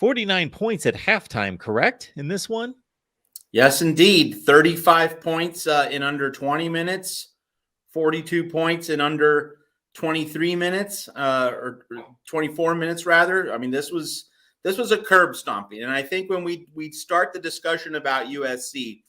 49 points at halftime, correct, in this one? Yes, indeed. 35 points in under 20 minutes, 42 points in under 23 minutes, or 24 minutes, rather. I mean, this was a curb stomping. And I think when we start the discussion about USC,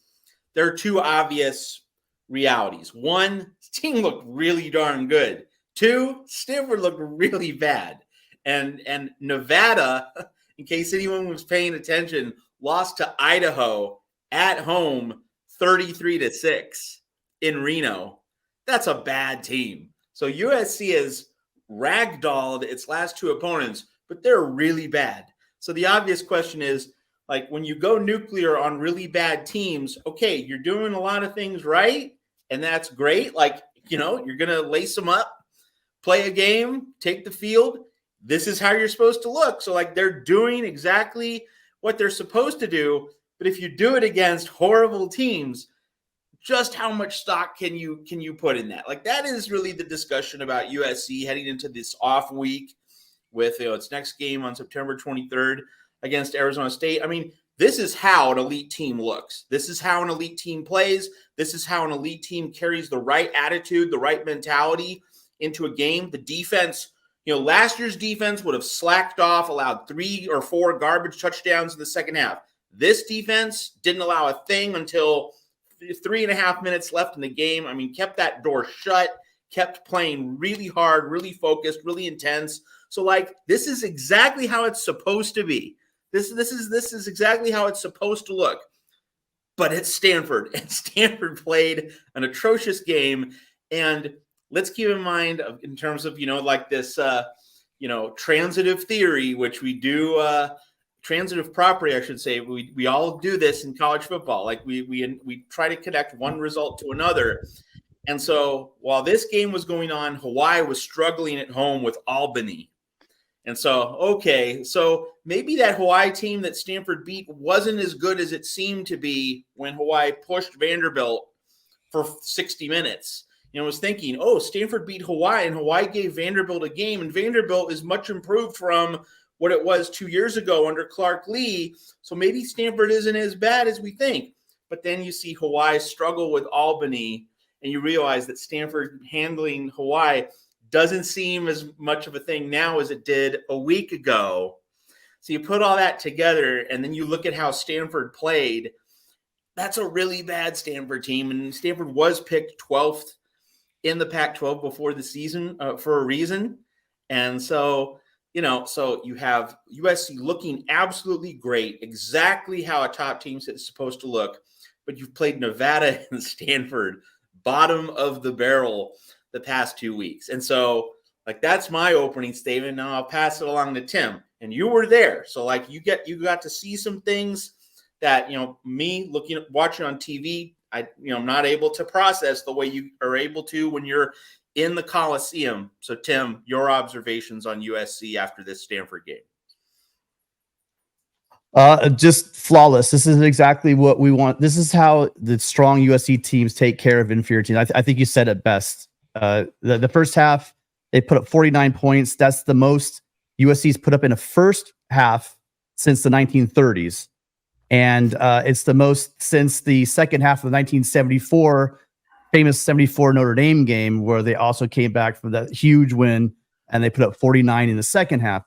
there are two obvious realities. One, the team looked really darn good. Two, Stanford looked really bad. And Nevada, in case anyone was paying attention, lost to Idaho at home 33-6 in Reno. That's a bad team. So USC has ragdolled its last two opponents, but they're really bad. So the obvious question is, like, when you go nuclear on really bad teams, okay, you're doing a lot of things right, and that's great. Like, you know, you're going to lace them up, play a game, take the field. This is how you're supposed to look. So, like, they're doing exactly what they're supposed to do. But if you do it against horrible teams, just how much stock can you put in that? Like, that is really the discussion about USC heading into this off week with, you know, its next game on September 23rd against Arizona State. I mean, this is how an elite team looks. This is how an elite team plays. This is how an elite team carries the right attitude, the right mentality into a game. The defense, you know, last year's defense would have slacked off, allowed 3 or 4 garbage touchdowns in the second half. This defense didn't allow a thing until 3.5 minutes left in the game. I mean, kept that door shut, kept playing really hard, really focused, really intense. So, like, this is exactly how it's supposed to be. This is exactly how it's supposed to look. But it's Stanford, and Stanford played an atrocious game. And let's keep in mind, in terms of, you know, like this, you know, transitive theory, which we do, transitive property, I should say. We all do this in college football. Like, we try to connect one result to another. And so while this game was going on, Hawaii was struggling at home with Albany. And so, okay, so maybe that Hawaii team that Stanford beat wasn't as good as it seemed to be when Hawaii pushed Vanderbilt for 60 minutes. You know, I was thinking, oh, Stanford beat Hawaii, and Hawaii gave Vanderbilt a game, and Vanderbilt is much improved from what it was 2 years ago under Clark Lee. So maybe Stanford isn't as bad as we think. But then you see Hawaii struggle with Albany, and you realize that Stanford handling Hawaii doesn't seem as much of a thing now as it did a week ago. So you put all that together, and then you look at how Stanford played. That's a really bad Stanford team, and Stanford was picked 12th in the Pac-12 before the season for a reason. And so, you know, so you have USC looking absolutely great, exactly how a top team is supposed to look, but you've played Nevada and Stanford, bottom of the barrel, the past 2 weeks. And so, like, that's my opening statement. Now I'll pass it along to Tim. And you were there. So, like, you got to see some things that, you know, me watching on TV, I'm not able to process the way you are able to when you're in the Coliseum. So, Tim, your observations on USC after this Stanford game. Just flawless. This is exactly what we want. This is how the strong USC teams take care of inferior teams. I think you said it best. The first half, they put up 49 points. That's the most USC's put up in a first half since the 1930s. And it's the most since the second half of the 1974 famous 74 Notre Dame game, where they also came back from that huge win and they put up 49 in the second half.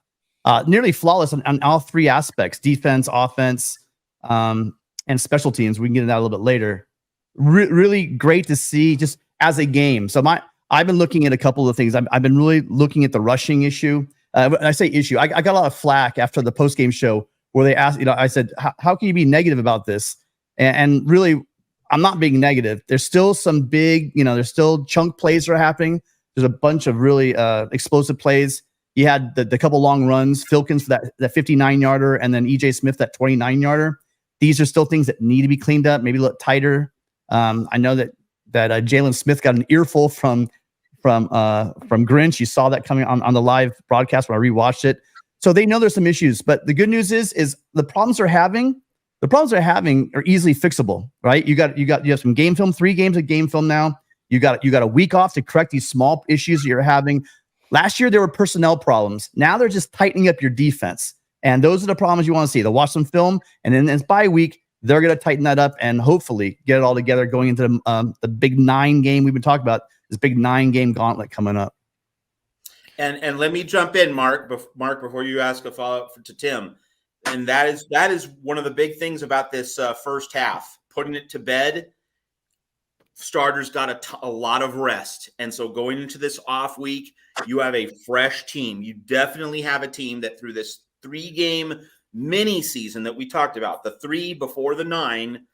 Nearly flawless on all three aspects: defense, offense, and special teams. We can get into that a little bit later. Really great to see just as a game. So I've been looking at a couple of things. I've been really looking at the rushing issue. When I say issue, I got a lot of flack after the post-game show where they asked, I said, how can you be negative about this? And really, I'm not being negative. There's still some big, there's still chunk plays that are happening. There's a bunch of really explosive plays. You had the couple long runs, Filkins for that 59-yarder, and then E.J. Smith, that 29-yarder. These are still things that need to be cleaned up, maybe a little tighter. I know that Jalen Smith got an earful from Grinch. You saw that coming on the live broadcast when I rewatched it. So they know there's some issues, but the good news is the problems they're having are easily fixable, right? You have some game film, 3 games of game film now. You got a week off to correct these small issues that you're having. Last year there were personnel problems. Now they're just tightening up your defense. And those are the problems you want to see. They'll watch some film, and then it's bye week. They're going to tighten that up and hopefully get it all together going into the big 9 game we've been talking about, this big 9 game gauntlet coming up. And let me jump in, Mark, before you ask a follow-up to Tim. And that is one of the big things about this first half, putting it to bed. Starters got a lot of rest. And so going into this off week, you have a fresh team. You definitely have a team that through this 3-game mini season that we talked about, the 3 before the 9,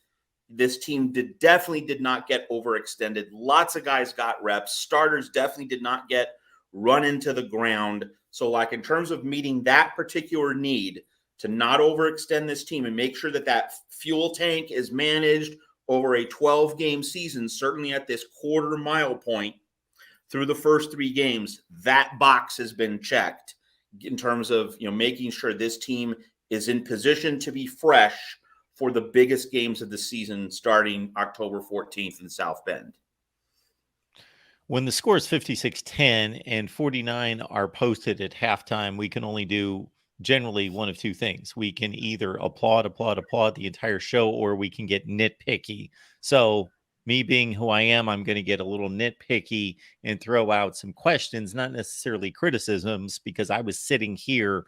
this team definitely did not get overextended. Lots of guys got reps. Starters definitely did not get run into the ground. So like in terms of meeting that particular need to not overextend this team and make sure that that fuel tank is managed over a 12-game season, certainly at this quarter mile point through the first 3 games, that box has been checked in terms of, making sure this team is in position to be fresh for the biggest games of the season starting October 14th in South Bend. When the score is 56-10 and 49 are posted at halftime, we can only do generally one of 2 things. We can either applaud the entire show, or we can get nitpicky. So me being who I am, I'm going to get a little nitpicky and throw out some questions, not necessarily criticisms, because I was sitting here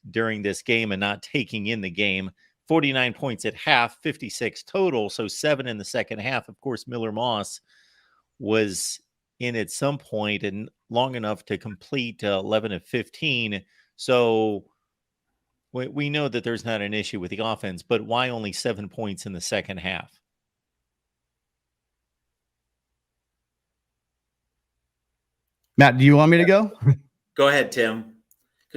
during this game and not taking in the game. 49 points at half, 56 total, so 7 in the second half. Of course, Miller Moss was in at some point and long enough to complete 11 of 15. So we know that there's not an issue with the offense, but why only 7 points in the second half? Matt, do you want me to go? Go ahead, Tim.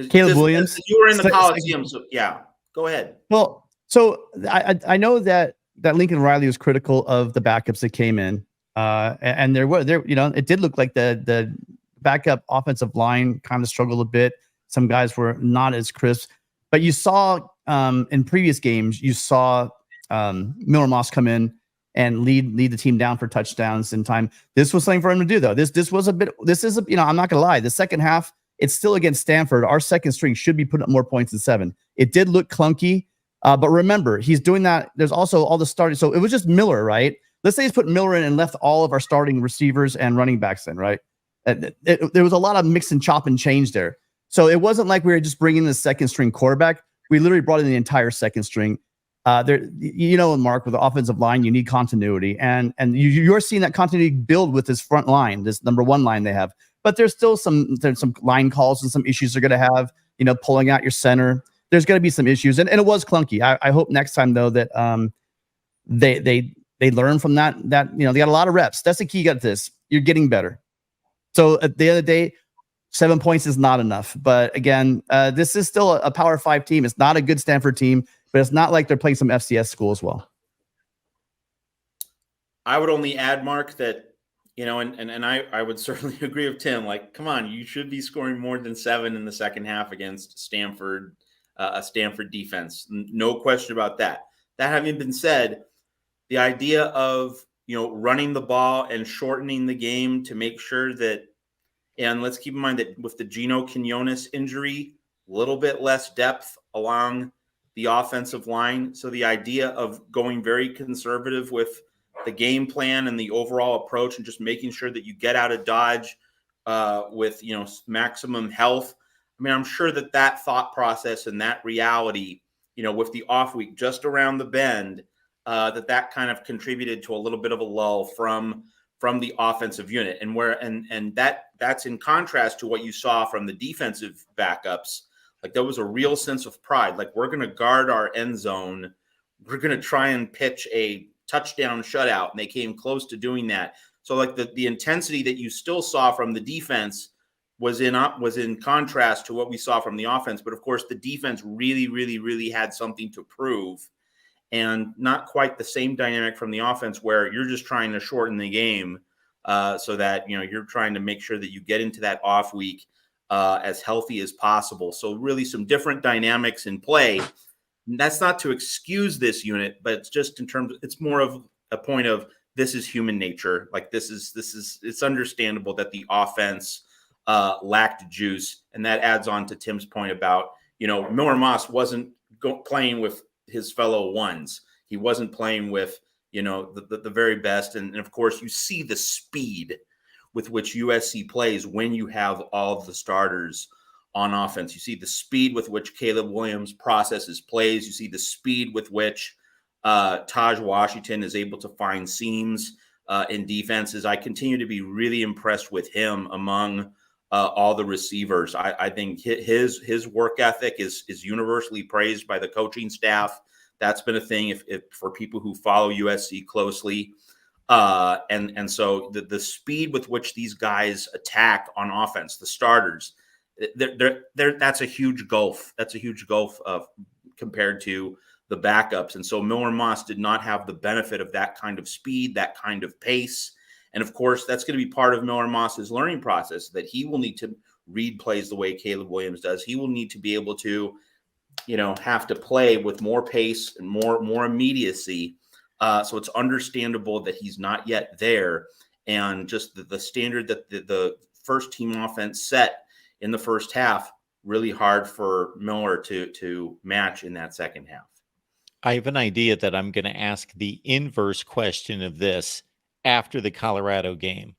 Caleb Williams. You were in the Coliseum, so yeah, go ahead. Well, so I know that Lincoln Riley was critical of the backups that came in, and it did look like the backup offensive line kind of struggled a bit. Some guys were not as crisp, but you saw in previous games, Miller Moss come in and lead the team down for touchdowns in time. This was something for him to do, though. This is I'm not gonna lie. The second half, it's still against Stanford. Our second string should be putting up more points than 7. It did look clunky, but remember, he's doing that. There's also all the starting. So it was just Miller, right? Let's say he's put Miller in and left all of our starting receivers and running backs in, right? There was a lot of mix and chop and change there. So it wasn't like we were just bringing the second string quarterback. We literally brought in the entire second string. Mark, with the offensive line, you need continuity, and you're seeing that continuity build with this front line, this number 1 line they have. But there's still some line calls and some issues they're going to have. Pulling out your center. There's going to be some issues, and it was clunky. I hope next time though that they learn from that. They got a lot of reps. That's the key. You got this. You're getting better. So at the end of the day, 7 points is not enough. But again, this is still a Power 5 team. It's not a good Stanford team, but it's not like they're playing some FCS school as well. I would only add, Mark, that, and I would certainly agree with Tim. Like, come on, you should be scoring more than 7 in the second half against Stanford, a Stanford defense. No question about that. That having been said, the idea of, running the ball and shortening the game to make sure that, and let's keep in mind that with the Gino Quinones injury, a little bit less depth along the offensive line. So the idea of going very conservative with the game plan and the overall approach and just making sure that you get out of Dodge with, maximum health. I mean, I'm sure that thought process and that reality, with the off week just around the bend, that kind of contributed to a little bit of a lull from the offensive unit, and that's in contrast to what you saw from the defensive backups. Like, there was a real sense of pride. Like, we're going to guard our end zone. We're going to try and pitch a touchdown shutout, and they came close to doing that. So like the intensity that you still saw from the defense was in contrast to what we saw from the offense. But of course, the defense really, really, really had something to prove, and not quite the same dynamic from the offense, where you're just trying to shorten the game so that, you're trying to make sure that you get into that off week as healthy as possible. So really some different dynamics in play. And that's not to excuse this unit, but it's just it's more of a point of, this is human nature. Like, it's understandable that the offense lacked juice. And that adds on to Tim's point about, Miller Moss wasn't playing with his fellow ones. He wasn't playing with, the very best. And of course, you see the speed with which USC plays when you have all of the starters on offense. You see the speed with which Caleb Williams processes plays. You see the speed with which Taj Washington is able to find seams in defenses. I continue to be really impressed with him among all the receivers. I think his work ethic is universally praised by the coaching staff. That's been a thing if for people who follow USC closely. And so the speed with which these guys attack on offense, the starters, that's a huge gulf. That's a huge gulf compared to the backups. And so Miller Moss did not have the benefit of that kind of speed, that kind of pace. And of course, that's going to be part of Miller Moss's learning process, that he will need to read plays the way Caleb Williams does. He will need to be able to, have to play with more pace and more immediacy. So it's understandable that he's not yet there. And just the standard that the first team offense set in the first half, really hard for Miller to match in that second half. I have an idea that I'm going to ask the inverse question of this after the Colorado game.